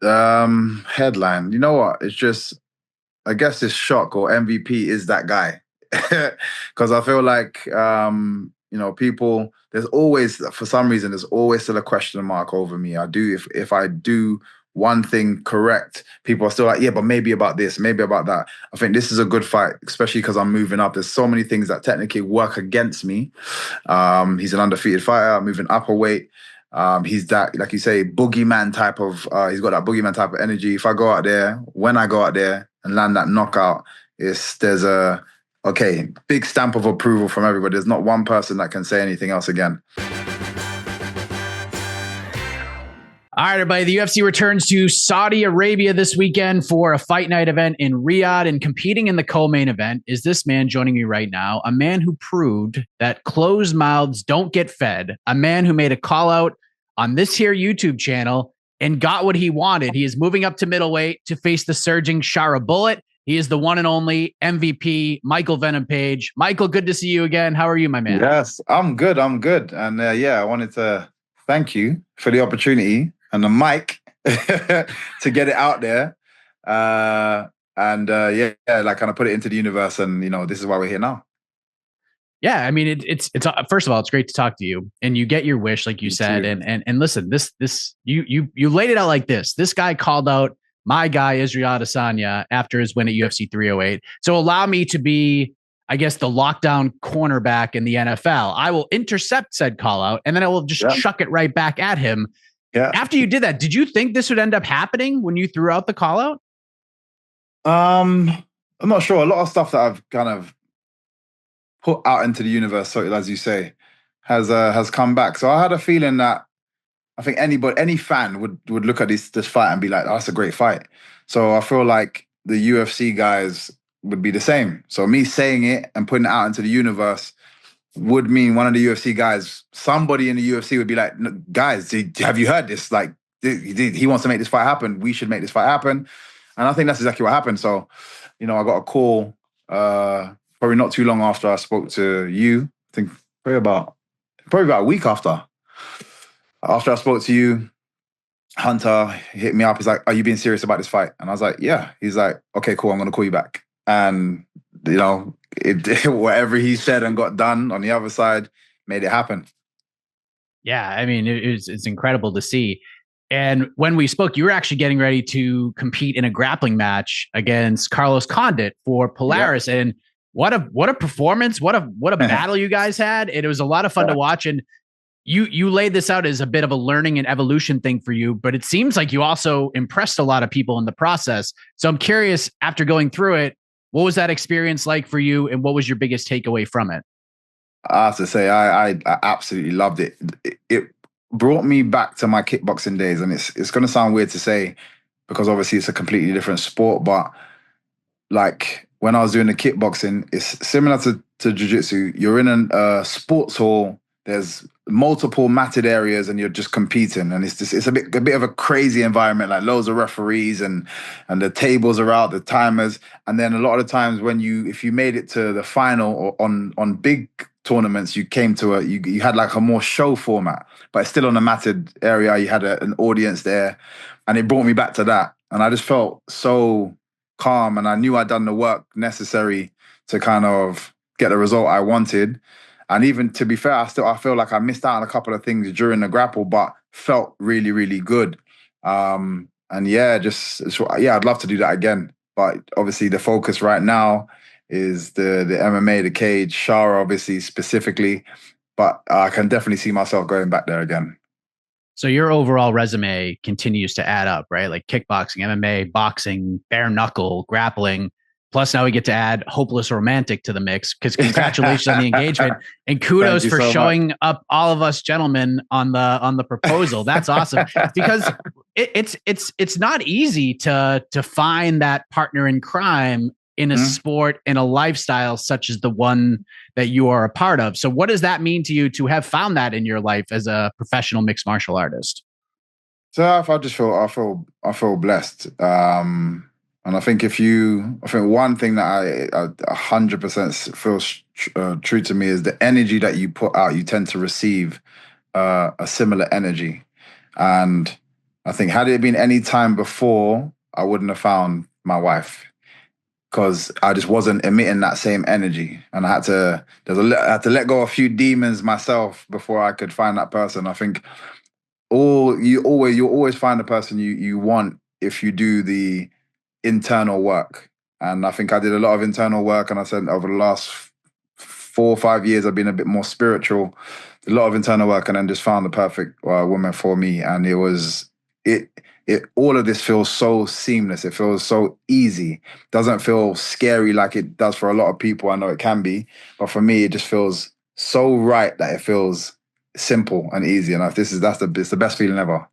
Headline. You know what? It's just, I guess it's shock or MVP is that guy. Because I feel like, people, there's always, for some reason, there's always still a question mark over me. If I do one thing correct, people are still like, yeah, but maybe about this, maybe about that. I think this is a good fight, especially because I'm moving up. There's so many things that technically work against me. He's an undefeated fighter, moving up a weight. He's that, like you say, boogeyman type of, he's got that boogeyman type of energy. If I go out there, when I go out there and land that knockout, there's a, okay, big stamp of approval from everybody. There's not one person that can say anything else again. All right, everybody. The UFC returns to Saudi Arabia this weekend for a fight night event in Riyadh, and competing in the co-main event is this man joining me right now, a man who proved that closed mouths don't get fed, a man who made a call out on this here YouTube channel and got what he wanted. He is moving up to middleweight to face the surging Shara Bullet. He is the one and only MVP, Michael Venom Page. Michael, good to see you again. How are you, my man? Yes, I'm good. I'm good. And I wanted to thank you for the opportunity and the mic to get it out there. Like kind of put it into the universe. And, this is why we're here now. Yeah, I mean, it's first of all, it's great to talk to you, and you get your wish, like you said. And listen, this you laid it out like this. This guy called out my guy Israel Adesanya after his win at UFC 308. So allow me to be, I guess, the lockdown cornerback in the NFL. I will intercept said call out, and then I will just chuck it right back at him. Yeah. After you did that, did you think this would end up happening when you threw out the call out? I'm not sure. A lot of stuff that I've kind of put out into the universe, so as you say, has come back. So I had a feeling that I think any fan would look at this fight and be like, oh, that's a great fight. So I feel like the UFC guys would be the same. So me saying it and putting it out into the universe would mean one of the UFC guys, somebody in the UFC would be like, guys, have you heard this? Like, he wants to make this fight happen. We should make this fight happen. And I think that's exactly what happened. So, I got a call probably not too long after I spoke to you. I think probably about a week after. After I spoke to you, Hunter hit me up. He's like, are you being serious about this fight? And I was like, yeah. He's like, okay, cool. I'm going to call you back. And, whatever he said and got done on the other side made it happen. Yeah. I mean, it's incredible to see. And when we spoke, you were actually getting ready to compete in a grappling match against Carlos Condit for Polaris. Yep. And what a performance. What a battle you guys had. And it was a lot of fun to watch. And you laid this out as a bit of a learning and evolution thing for you, but it seems like you also impressed a lot of people in the process. So I'm curious, after going through it, what was that experience like for you, and what was your biggest takeaway from it? I have to say, I absolutely loved it. It brought me back to my kickboxing days, and it's going to sound weird to say because obviously it's a completely different sport, but like when I was doing the kickboxing, it's similar to jiu-jitsu. You're in a sports hall. There's multiple matted areas and you're just competing, and it's a bit of a crazy environment, like loads of referees and the tables are out, the timers, and then a lot of the times if you made it to the final or on big tournaments, you came to you had like a more show format, but it's still on a matted area. You had an audience there, and it brought me back to that, and I just felt so calm, and I knew I'd done the work necessary to kind of get the result I wanted. And even to be fair, I feel like I missed out on a couple of things during the grapple, but felt really, really good. I'd love to do that again. But obviously the focus right now is the MMA, the cage, Shara obviously specifically. But I can definitely see myself going back there again. So your overall resume continues to add up, right? Like kickboxing, MMA, boxing, bare knuckle, grappling. Plus, now we get to add Hopeless Romantic to the mix, because congratulations on the engagement, and kudos for showing up all of us gentlemen on the proposal. That's awesome, because it's not easy to find that partner in crime in a sport, in a lifestyle such as the one that you are a part of. So, what does that mean to you to have found that in your life as a professional mixed martial artist? So I feel blessed. And I think one thing that I 100% feels true to me is the energy that you put out, you tend to receive a similar energy. And I think had it been any time before, I wouldn't have found my wife because I just wasn't emitting that same energy, and I had to let go of a few demons myself before I could find that person. I think you always find the person you want if you do the internal work. And I think I did a lot of internal work, and I said over the last 4 or 5 years I've been a bit more spiritual, a lot of internal work, and then just found the perfect woman for me. And it all of this feels so seamless. It feels so easy. Doesn't feel scary like it does for a lot of people. I know it can be, but for me, it just feels so right that it feels simple and easy. And it's the best feeling ever.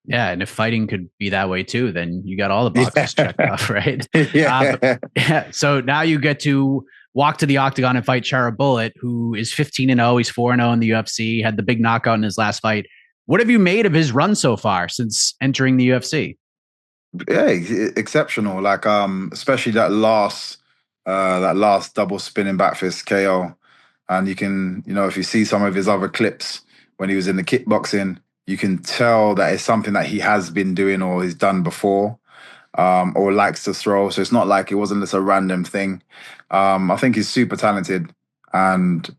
Yeah, and if fighting could be that way too, then you got all the boxes checked off, right? Yeah. Yeah. So now you get to walk to the octagon and fight Shara Bullet, who is 15-0. He's 4-0 in the UFC. Had the big knockout in his last fight. What have you made of his run so far since entering the UFC? Yeah, exceptional. Like especially that last double spinning back fist KO. And you can, if you see some of his other clips when he was in the kickboxing, you can tell that it's something that he has been doing or he's done before, or likes to throw. So it's not like it wasn't just a random thing. I think he's super talented, and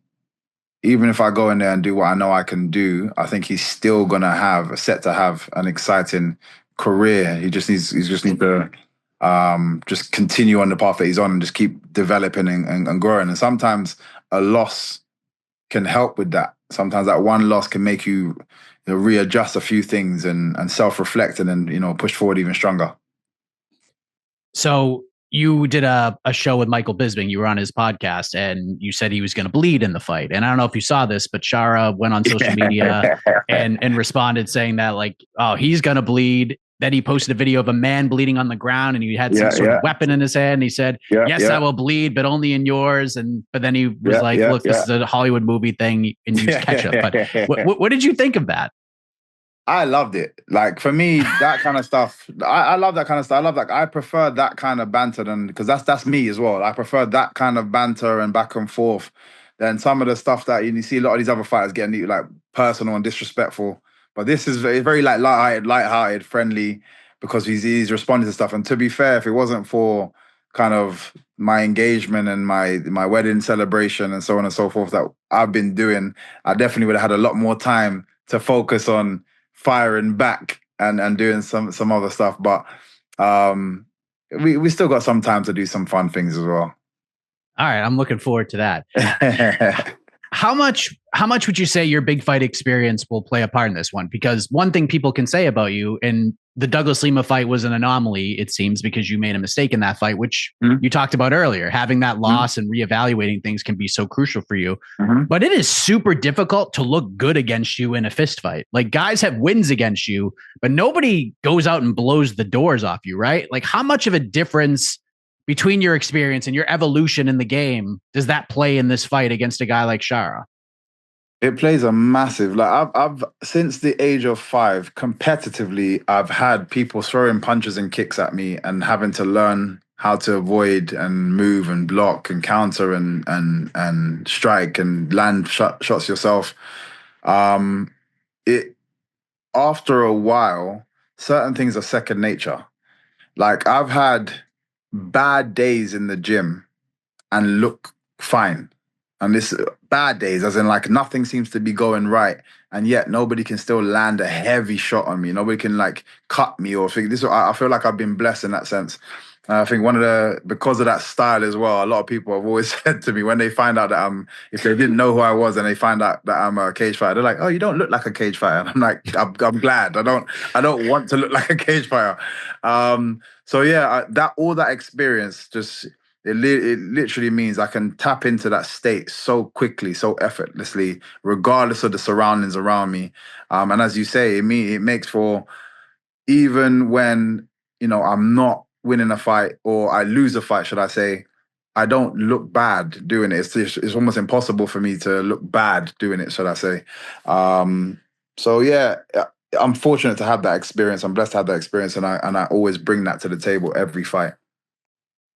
even if I go in there and do what I know I can do, I think he's still gonna set to have an exciting career. He just need to just continue on the path that he's on and just keep developing and growing. And sometimes a loss can help with that. Sometimes that one loss can make you readjust a few things and self-reflect, and then push forward even stronger. So you did a show with Michael Bisping. You were on his podcast, and you said he was going to bleed in the fight. And I don't know if you saw this, but Shara went on social media and responded saying that, like, oh, he's going to bleed. Then he posted a video of a man bleeding on the ground, and he had some sort of weapon in his hand. And he said, yes, I will bleed, but only in yours. But then he was like, look, this is a Hollywood movie thing and use ketchup. But what did you think of that? I loved it. Like for me, that kind of stuff, I love that kind of stuff. I prefer that kind of banter because that's me as well. I prefer that kind of banter and back and forth than some of the stuff that you see a lot of these other fighters getting like personal and disrespectful. But this is very like lighthearted, friendly, because he's responding to stuff. And to be fair, if it wasn't for kind of my engagement and my wedding celebration and so on and so forth that I've been doing, I definitely would have had a lot more time to focus on firing back and doing some other stuff. But we still got some time to do some fun things as well. All right, I'm looking forward to that. How much would you say your big fight experience will play a part in this one? Because one thing people can say about you, and the Douglas Lima fight was an anomaly, it seems, because you made a mistake in that fight, which you talked about earlier. Having that loss and reevaluating things can be so crucial for you. But it is super difficult to look good against you in a fist fight. Like, guys have wins against you, but nobody goes out and blows the doors off you, right? Like, how much of a difference between your experience and your evolution in the game does that play in this fight against a guy like Shara? It plays a massive, like I've since the age of 5, competitively, I've had people throwing punches and kicks at me and having to learn how to avoid and move and block and counter and strike and land shots yourself. It After a while, certain things are second nature. Like I've had bad days in the gym and look fine. And this bad days, as in like nothing seems to be going right, and yet nobody can still land a heavy shot on me. Nobody can like cut me or think this. I feel like I've been blessed in that sense. I think because of that style as well, a lot of people have always said to me when they find out that if they didn't know who I was and they find out that I'm a cage fighter, they're like, "Oh, you don't look like a cage fighter." And I'm like, I'm glad. I don't want to look like a cage fighter. So yeah, all that experience it literally means I can tap into that state so quickly, so effortlessly, regardless of the surroundings around me. And as you say, it makes for, even when I'm not winning a fight or I lose a fight, should I say, I don't look bad doing it. It's almost impossible for me to look bad doing it, should I say. So yeah, I'm fortunate to have that experience. I'm blessed to have that experience, and I always bring that to the table every fight.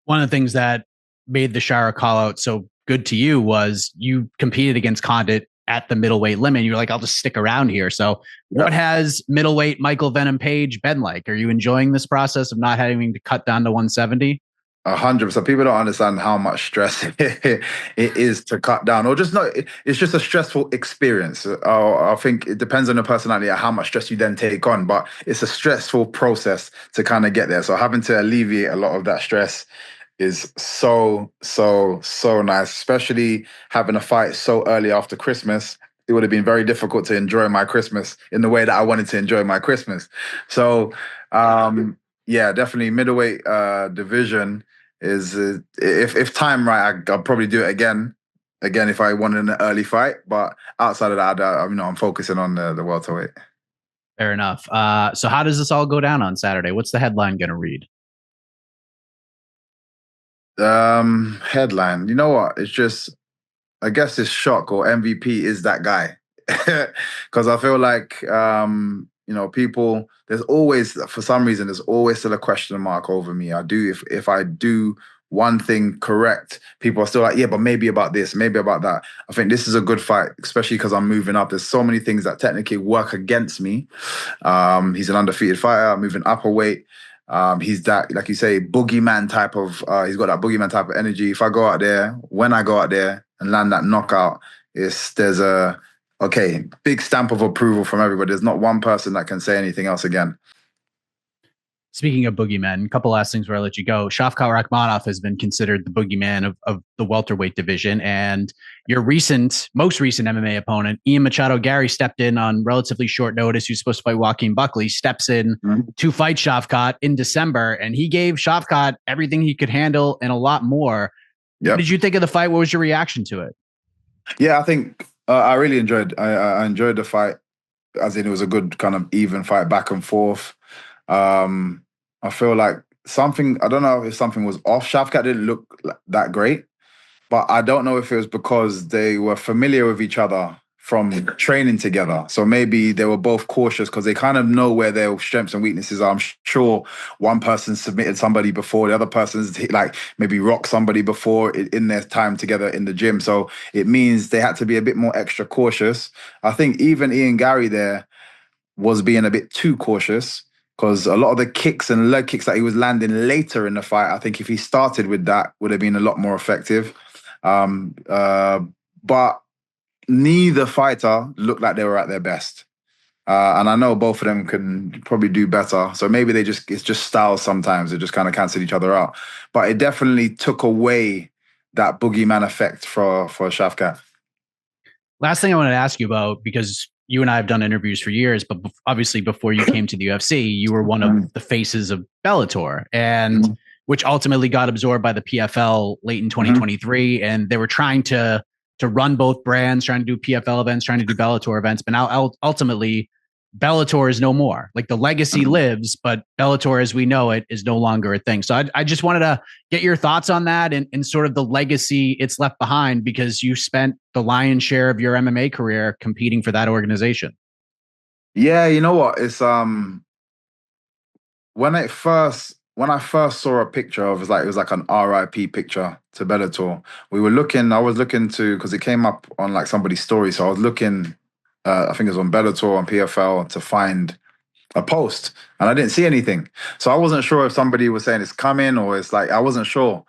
One of the things that made the Shara call out so good to you was you competed against Condit at the middleweight limit. You're like, I'll just stick around here. So what has middleweight Michael Venom Page been like? Are you enjoying this process of not having to cut down to 170? 100%. People don't understand how much stress it is to cut down, or just not. It's just a stressful experience. I think it depends on the personality, how much stress you then take on, but it's a stressful process to kind of get there. So having to alleviate a lot of that stress is so nice, especially having a fight so early after Christmas. It would have been very difficult to enjoy my Christmas in the way that I wanted to enjoy my Christmas. So, yeah, definitely middleweight division is if time right, I'll probably do it again if I wanted an early fight. But outside of that, I'm focusing on the welterweight. Fair enough. So how does this all go down on Saturday? What's the headline going to read? Headline. You know what? It's just, I guess it's shock or MVP is that guy. Because I feel like people, there's always, for some reason, there's always still a question mark over me. If I do one thing correct, people are still like, yeah, but maybe about this, maybe about that. I think this is a good fight, especially because I'm moving up. There's so many things that technically work against me. He's an undefeated fighter, moving up a weight. He's that, like you say, boogeyman type of, he's got that boogeyman type of energy. If I go out there, when I go out there and land that knockout, there's a, okay, big stamp of approval from everybody. There's not one person that can say anything else again. Speaking of boogeymen, a couple last things before I let you go. Shavkat Rakhmonov has been considered the boogeyman of the welterweight division. And your most recent MMA opponent, Ian Machado Gary, stepped in on relatively short notice. He was supposed to fight Joaquin Buckley, steps in to fight Shavkat in December. And he gave Shavkat everything he could handle and a lot more. Yep. What did you think of the fight? What was your reaction to it? Yeah, I think I really enjoyed I enjoyed the fight, as in it was a good kind of even fight, back and forth. I feel like I don't know if something was off. Shavkat didn't look that great, but I don't know if it was because they were familiar with each other from training together. So maybe they were both cautious because they kind of know where their strengths and weaknesses are. I'm sure one person submitted somebody before, the other person's like maybe rocked somebody before in their time together in the gym. So it means they had to be a bit more extra cautious. I think even Ian Gary there was being a bit too cautious, because a lot of the kicks and leg kicks that he was landing later in the fight, I think if he started with that, would have been a lot more effective. But neither fighter looked like they were at their best. And I know both of them can probably do better. So maybe it's just styles sometimes. They just kind of cancel each other out. But it definitely took away that boogeyman effect for Shavkat. Last thing I wanted to ask you about, because you and I have done interviews for years, but obviously before you came to the UFC, you were one of the faces of Bellator, and which ultimately got absorbed by the PFL late in 2023. And they were trying to run both brands, trying to do PFL events, trying to do Bellator events. But now ultimately, Bellator is no more. Like, the legacy lives, but Bellator as we know it is no longer a thing. So I just wanted to get your thoughts on that and sort of the legacy it's left behind, because you spent the lion's share of your MMA career competing for that organization. Yeah, you know what? It's when I first saw a picture of it was like an RIP picture to Bellator. I was looking to, because it came up on like somebody's story. So I was looking, I think it was on Bellator, on PFL, to find a post, and I didn't see anything. So I wasn't sure if somebody was saying it's coming, or it's like, I wasn't sure.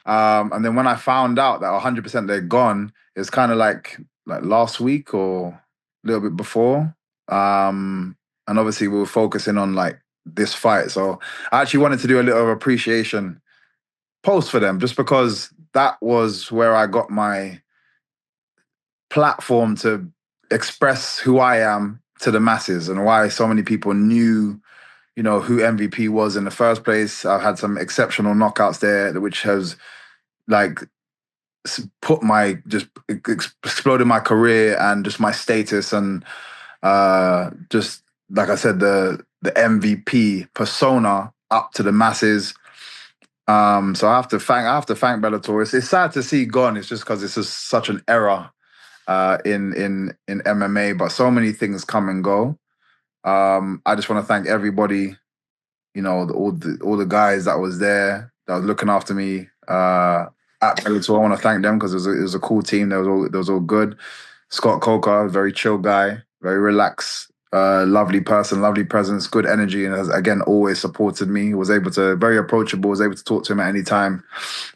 And then when I found out that 100% they're gone, it's kind of like last week or a little bit before. And obviously we were focusing on like this fight. So I actually wanted to do a little appreciation post for them, just because that was where I got my platform to express who I am to the masses, and why so many people knew, who MVP was in the first place. I've had some exceptional knockouts there, which has like exploded my career and just my status, and just like I said, the MVP persona up to the masses. So I have to thank Bellator. It's sad to see gone. It's just because it's just such an era in MMA, but so many things come and go. I just want to thank everybody, all the guys that was there, that was looking after me at Bellator. I want to thank them, because it was a cool team. They was all good. Scott Coker, very chill guy, very relaxed, lovely person, lovely presence, good energy, and has again always supported me. Was able to very approachable. Was able to talk to him at any time.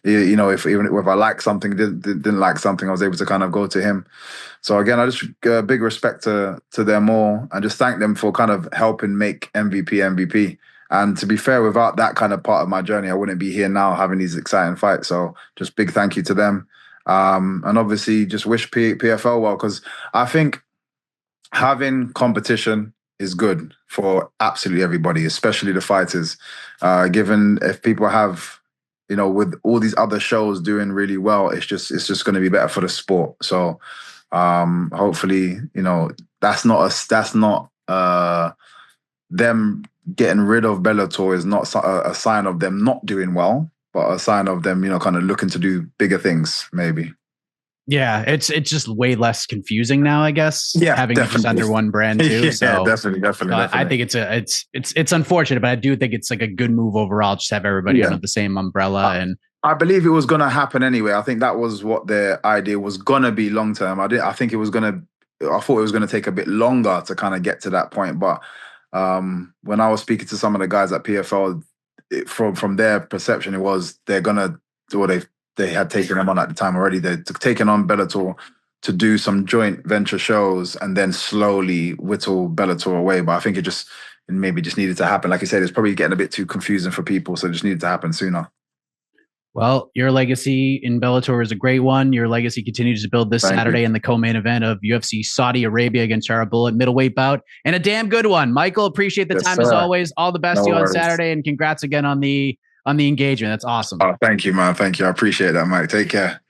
You know, if I liked something, didn't like something, I was able to kind of go to him. So again, I just big respect to them all, and just thank them for kind of helping make MVP. And to be fair, without that kind of part of my journey, I wouldn't be here now having these exciting fights. So just big thank you to them. And obviously just wish PFL well, because I think having competition is good for absolutely everybody, especially the fighters. Given if people have, you know, with all these other shows doing really well, it's just going to be better for the sport. So hopefully, you know, that's not them getting rid of Bellator is not a sign of them not doing well, but a sign of them, you know, kind of looking to do bigger things, maybe. Yeah, it's just way less confusing now, I guess. Yeah, having definitely. it just under one brand too. Yeah, so definitely. I think it's unfortunate, but I do think it's like a good move overall. Just have everybody under the same umbrella. And I believe it was going to happen anyway. I think that was what their idea was going to be long term. I think it was going to. I thought it was going to take a bit longer to kind of get to that point. But when I was speaking to some of the guys at PFL, from their perception, it was they're gonna do, or they had taken them on at the time already. They'd taken on Bellator to do some joint venture shows and then slowly whittle Bellator away. But I think it maybe just needed to happen. Like you said, it's probably getting a bit too confusing for people, so it just needed to happen sooner. Well, your legacy in Bellator is a great one. Your legacy continues to build this Saturday in the co-main event of UFC Saudi Arabia against Shara Bullet middleweight bout, and a damn good one. Michael, appreciate the time as always. All the best to you on Saturday, and congrats again on the engagement. That's awesome. Oh, thank you, man. Thank you. I appreciate that, Mike. Take care.